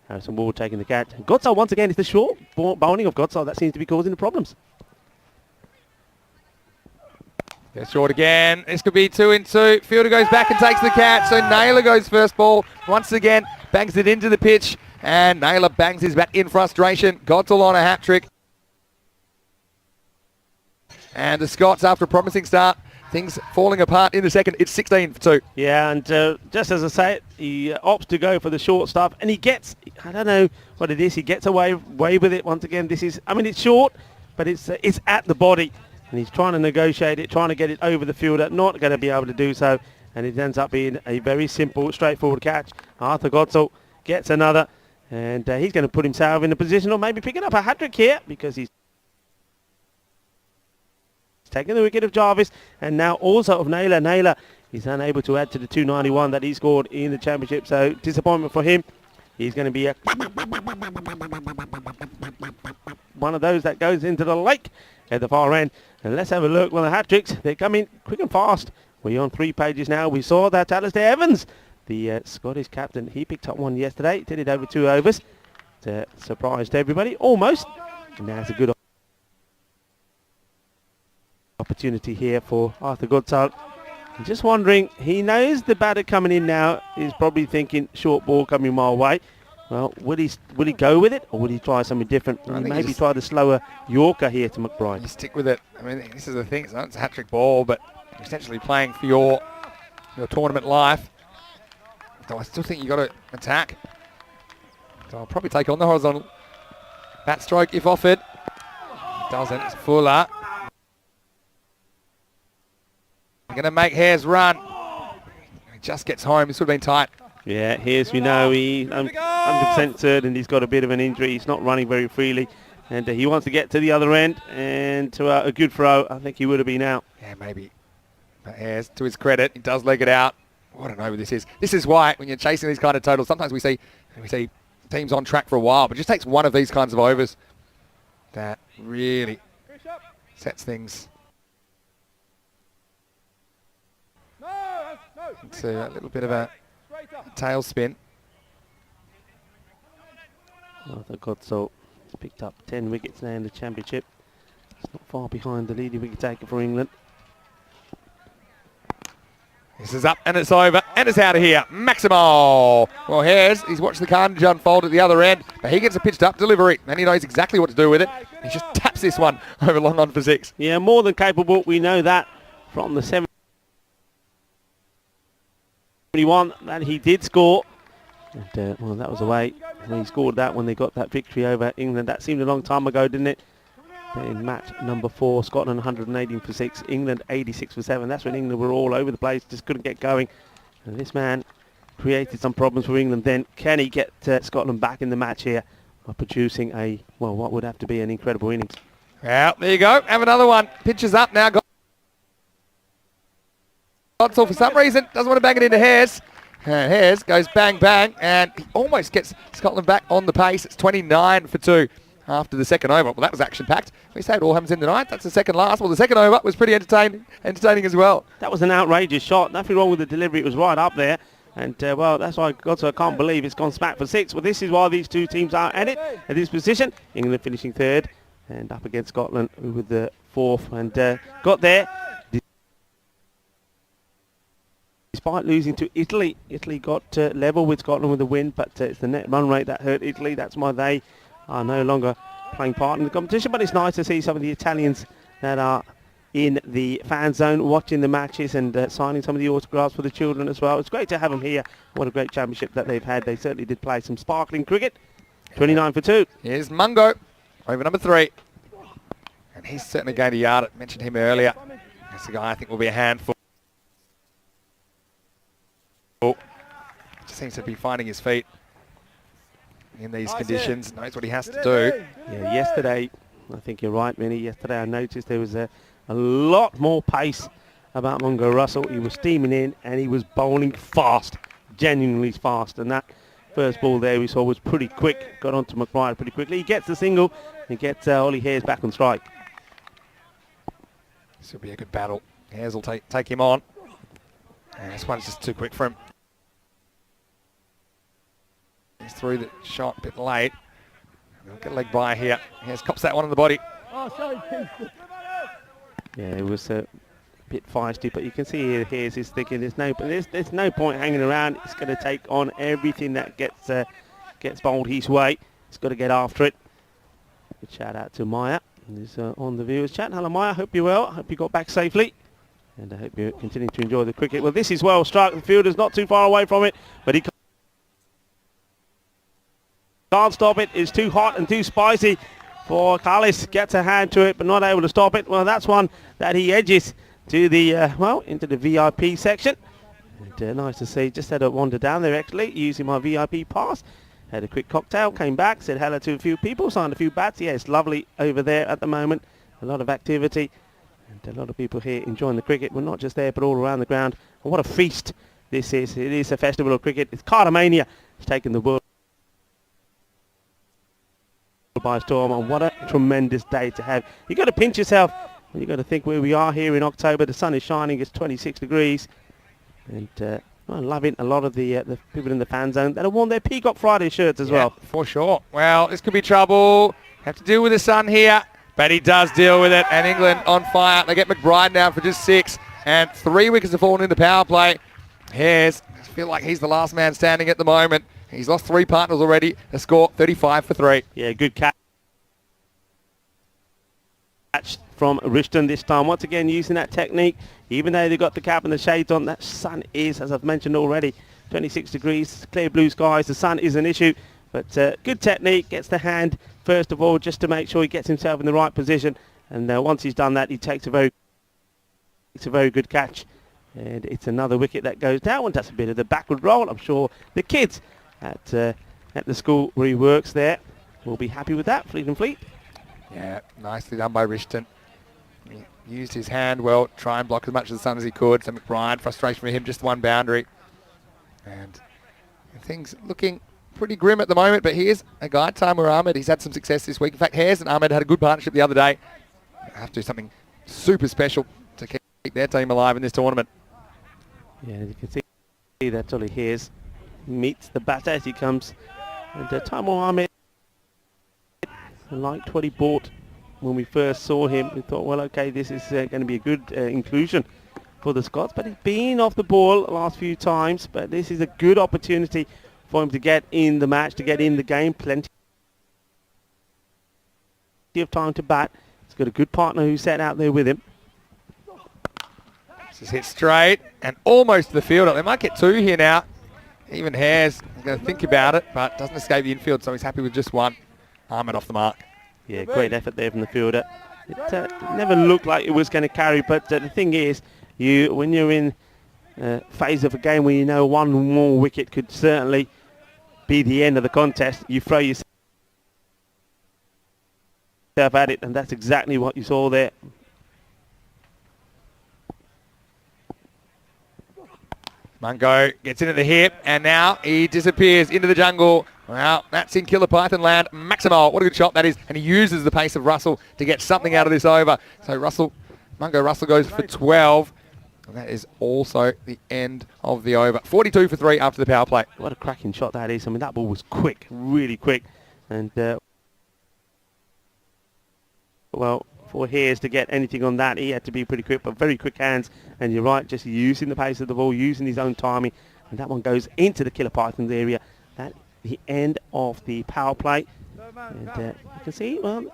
Harrison Ward taking the catch. Gottsal once again, it's the short bowling of Gottsal that seems to be causing the problems. Gets short again. This could be 2 and 2. Fielder goes back and takes the catch. So Naylor goes first ball. Once again, bangs it into the pitch. And Naylor bangs his bat in frustration. Gottsal on a hat trick. And the Scots, after a promising start, things falling apart in the second. It's 16 for 2. Yeah, and just as I say it, he opts to go for the short stuff. And he gets, I don't know what it is, he gets away with it once again. This is, I mean, it's short, but it's at the body. And he's trying to negotiate it, trying to get it over the fielder, not going to be able to do so. And it ends up being a very simple, straightforward catch. Arthur Gottsal gets another, and he's going to put himself in a position of maybe picking up a hat-trick here, because he's taking the wicket of Jarvis, and now also of Naylor. Naylor is unable to add to the 291 that he scored in the championship, so disappointment for him. He's going to be one of those that goes into the lake at the far end. And let's have a look. Well, the hat-tricks, they're coming quick and fast. We're on 3 pages now. We saw that Alistair Evans, the Scottish captain, he picked up one yesterday, did it over 2 overs. Surprised everybody, almost. And now it's a good opportunity here for Arthur Gottsal. I'm just wondering, he knows the batter coming in now is probably thinking short ball coming my way. Well, will he go with it, or will he try something different? Will he maybe try the slower Yorker here to McBride? You stick with it. I mean, this is the thing. It's a hat-trick ball, but you're essentially playing for your tournament life. So I still think you got to attack. So I'll probably take on the horizontal bat stroke if offered. He doesn't. It's Fuller. Going to make Hares run. He just gets home. This would have been tight. Yeah, Hares, we know, he's 100% certain he's got a bit of an injury. He's not running very freely, and he wants to get to the other end, and to a good throw, I think he would have been out. Yeah, maybe. But Hares, to his credit, he does leg it out. What an over this is. This is why, when you're chasing these kind of totals, sometimes we see teams on track for a while, but it just takes one of these kinds of overs that really sets things into a little bit of a tailspin. Arthur Gottsal picked up 10 wickets now in the championship. It's not far behind the leading wicket taker for England. This is up and it's over and it's out of here. Maximo. Well, he's watched the carnage unfold at the other end, but he gets a pitched up delivery and he knows exactly what to do with it. He just taps this one over long on for 6. Yeah, more than capable. We know that from the 71 that he did score. And, well, that was away. He scored that when they got that victory over England. That seemed a long time ago, didn't it? In match number 4, Scotland 118 for 6, England 86 for 7. That's when England were all over the place, just couldn't get going. And this man created some problems for England then. Can he get Scotland back in the match here by producing a, well, what would have to be an incredible innings? Well, there you go. Have another one. Pitches up now. Gottsal, for some reason, doesn't want to bang it into Hares. Hares goes bang, bang, and he almost gets Scotland back on the pace. It's 29 for 2 after the second over. Well, that was action-packed. We say it all happens in the night. That's the second last. Well, the second over was pretty entertaining as well. That was an outrageous shot. Nothing wrong with the delivery. It was right up there. And, well, that's why Gottsal can't believe it's gone smack for 6. Well, this is why these two teams are at it, at this position. England finishing 3rd and up against Scotland with the 4th. And got there. Despite losing to Italy, Italy got level with Scotland with the win, but it's the net run rate that hurt Italy. That's why they are no longer playing part in the competition. But it's nice to see some of the Italians that are in the fan zone watching the matches and signing some of the autographs for the children as well. It's great to have them here. What a great championship that they've had. They certainly did play some sparkling cricket. 29 for 2. Here's Mungo, over number 3. And he's certainly going to yard it. Mentioned him earlier. That's a guy I think will be a handful. Just seems to be finding his feet in these conditions. Knows what he has to do. Yeah, yesterday, I think you're right, Vinny. Yesterday I noticed there was a lot more pace about Mungo Russell. He was steaming in and he was bowling fast, genuinely fast. And that first ball there we saw was pretty quick. Got onto McBride pretty quickly. He gets the single and gets Ollie Hares back on strike. This will be a good battle. Hares will take him on. And this one's just too quick for him. Needs through the shot a bit late. He'll get a leg by here. Here's cops that one on the body. Yeah, it was a bit feisty, but you can see here, here's his thinking. There's no point hanging around. It's going to take on everything that gets bowled his way. He's got to get after it. Good shout out to Maya. He's on the viewers chat. Hello Maya, hope you're well. Hope you got back safely. And I hope you continue to enjoy the cricket. Well, this is well struck. The fielder's not too far away from it, but he can't stop it. It's too hot and too spicy for Carlis. Gets a hand to it, but not able to stop it. Well, that's one that he edges to the, into the VIP section. And nice to see. Just had a wander down there, actually, using my VIP pass. Had a quick cocktail, came back, said hello to a few people, signed a few bats. Yeah, it's lovely over there at the moment. A lot of activity. And a lot of people here enjoying the cricket. We're not just there, but all around the ground. And what a feast this is. It is a festival of cricket. It's Cartamania. It's taken the world by storm. And what a tremendous day to have. You've got to pinch yourself. You've got to think where we are here in October. The sun is shining. It's 26 degrees. And I'm loving a lot of the people in the fan zone that have worn their Peacock Friday shirts as well. For sure. Well, this could be trouble. Have to deal with the sun here. But he does deal with it, and England on fire. They get McBride now for just 6, and 3 wickets have fallen in the power play. Hares, I feel like he's the last man standing at the moment. He's lost 3 partners already. A score 35 for 3. Yeah, good catch from Rishton this time. Once again, using that technique. Even though they've got the cap and the shades on, that sun is, as I've mentioned already, 26 degrees, clear blue skies. The sun is an issue. But good technique, gets the hand first of all just to make sure he gets himself in the right position. And once he's done that, he takes a very good catch. And it's another wicket that goes down. And that's a bit of the backward roll. I'm sure the kids at the school where he works there will be happy with that, Fleet and Fleet. Yeah, nicely done by Rishton. He used his hand well, try and block as much of the sun as he could. So McBride, frustration for him, just one boundary. And things looking pretty grim at the moment, but here's a guy, Taimur Ahmed. He's had some success this week. In fact, Hares and Ahmed had a good partnership the other day. They have to do something super special to keep their team alive in this tournament. Yeah, you can see that Ollie Hares meets the batter as he comes. And Taimur Ahmed, liked what he bought when we first saw him. We thought, well, okay, this is going to be a good inclusion for the Scots. But he's been off the ball the last few times, but this is a good opportunity for him to get in the match, to get in the game. Plenty of time to bat. He's got a good partner who's set out there with him. This is hit straight and almost to the fielder. They might get 2 here now. Even Hares is going to think about it, but doesn't escape the infield, so he's happy with just 1. Ahmed off the mark. Yeah, great effort there from the fielder. It never looked like it was going to carry, but the thing is, when you're in phase of a game where you know one more wicket could certainly be the end of the contest, you throw yourself at it, and that's exactly what you saw there. Mungo gets in at the hip, and now he disappears into the jungle. Well, that's in Killer Python land. Maximal, what a good shot that is. And he uses the pace of Russell to get something out of this over. So Mungo Russell goes for 12. And that is also the end of the over. 42 for 3 after the power play. What a cracking shot that is. I mean, that ball was quick, really quick. And, well, for Hares to get anything on that, he had to be pretty quick, but very quick hands. And you're right, just using the pace of the ball, using his own timing. And that one goes into the Killer Pythons area. That the end of the power play. And you can see, well,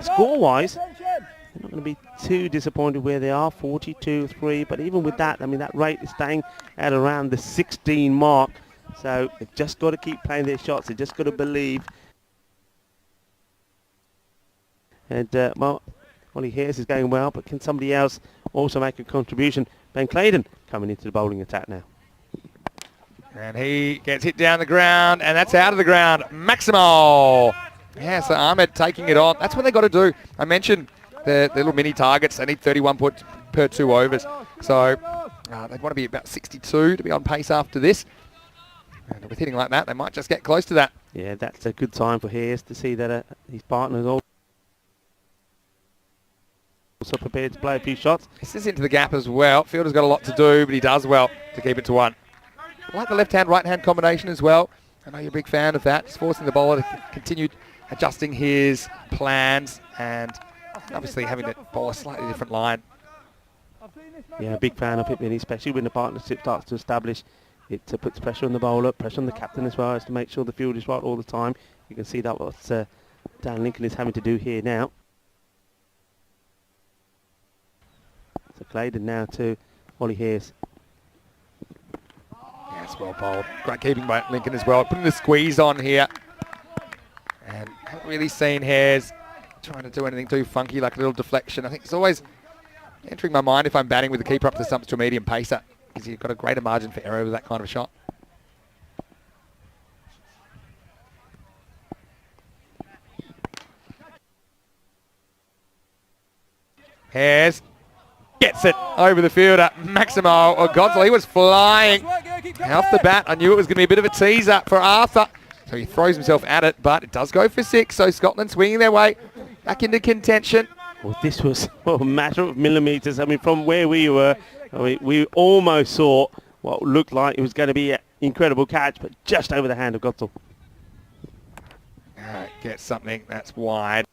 score-wise, they're not going to be too disappointed where they are, 42-3. But even with that, I mean, that rate is staying at around the 16 mark. So they've just got to keep playing their shots. They've just got to believe. And, well, Ollie Hares is going well, but can somebody else also make a contribution? Ben Claydon coming into the bowling attack now. And he gets hit down the ground, and that's out of the ground. Maximal. Yeah, so Ahmed taking it on. That's what they got to do. I mentioned the little mini targets. They need 31 per 2 overs. So they'd want to be about 62 to be on pace after this. And with hitting like that, they might just get close to that. Yeah, that's a good sign for Hares to see that his partner's also prepared to play a few shots. This is into the gap as well. Fielder's got a lot to do, but he does well to keep it to 1. I like the left-hand, right-hand combination as well. I know you're a big fan of that. It's forcing the bowler to continue adjusting his plans and obviously having to bowl a slightly different line. Yeah, big fan of it, and especially when the partnership starts to establish. It puts pressure on the bowler, pressure on the captain as well, as to make sure the field is right all the time. You can see that what Dan Lincoln is having to do here now. So Claydon now to Ollie Hayes. Yeah, it's well bowled. Great keeping by Lincoln as well. Putting the squeeze on here. And haven't really seen Hayes trying to do anything too funky, like a little deflection. I think it's always entering my mind if I'm batting with the keeper up the stumps to a medium pacer, because you've got a greater margin for error with that kind of a shot. Hayes gets it over the fielder. Maximo Godsley, he was flying off the bat. I knew it was going to be a bit of a teaser for Arthur. So he throws himself at it, but it does go for 6. So Scotland swinging their way back into contention. Well, this was a matter of millimetres. I mean, from where we were, we almost saw what looked like it was going to be an incredible catch, but just over the hand of Gotzel. Gets something that's wide.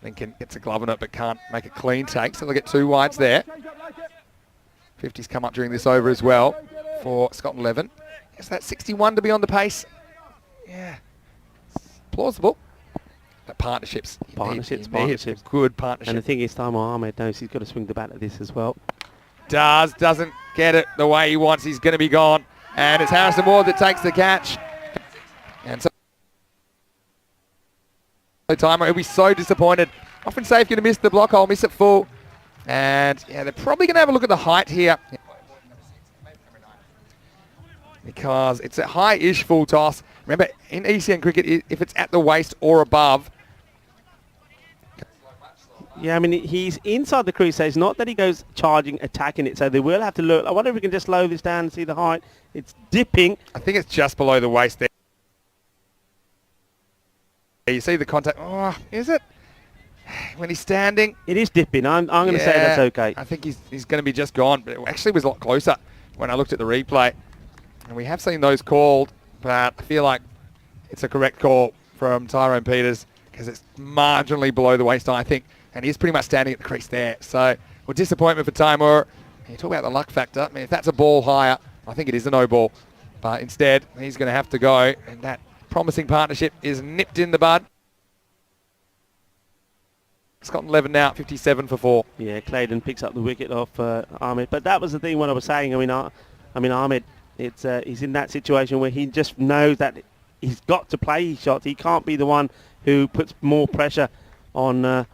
Lincoln gets a glove on it, but can't make a clean take, so they'll get 2 wides there. 50's come up during this over as well for Scotland 11. Yes, that's 61 to be on the pace. Yeah, it's plausible. But partnerships. Partnerships. Good partnership. And the thing is, Timo Ahmed knows he's got to swing the bat at this as well. Doesn't get it the way he wants. He's going to be gone. And it's Harrison Ward that takes the catch. And so Timo will be so disappointed. Often safe, going to miss the block hole, miss it full. And yeah, they're probably going to have a look at the height here, because it's a high-ish full toss. Remember, in ECN cricket, if it's at the waist or above. Yeah, I mean, he's inside the crease, so it's not that he goes charging, attacking it, so they will have to look. I wonder if we can just slow this down and see the height. It's dipping. I think it's just below the waist there. You see the contact. Oh, is it? When he's standing. It is dipping. I'm going to say that's okay. I think he's going to be just gone, but it actually was a lot closer when I looked at the replay. And we have seen those called, but I feel like it's a correct call from Tyrone Peters, because it's marginally below the waist, I think. And he's pretty much standing at the crease there. So, well, disappointment for Timur. You talk about the luck factor. I mean, if that's a ball higher, I think it is a no ball. But instead, he's going to have to go. And that promising partnership is nipped in the bud. Scotland 11 now, 57 for 4. Yeah, Claydon picks up the wicket off Ahmed. But that was the thing what I was saying. I mean, Ahmed, he's in that situation where he just knows that he's got to play his shots. He can't be the one who puts more pressure on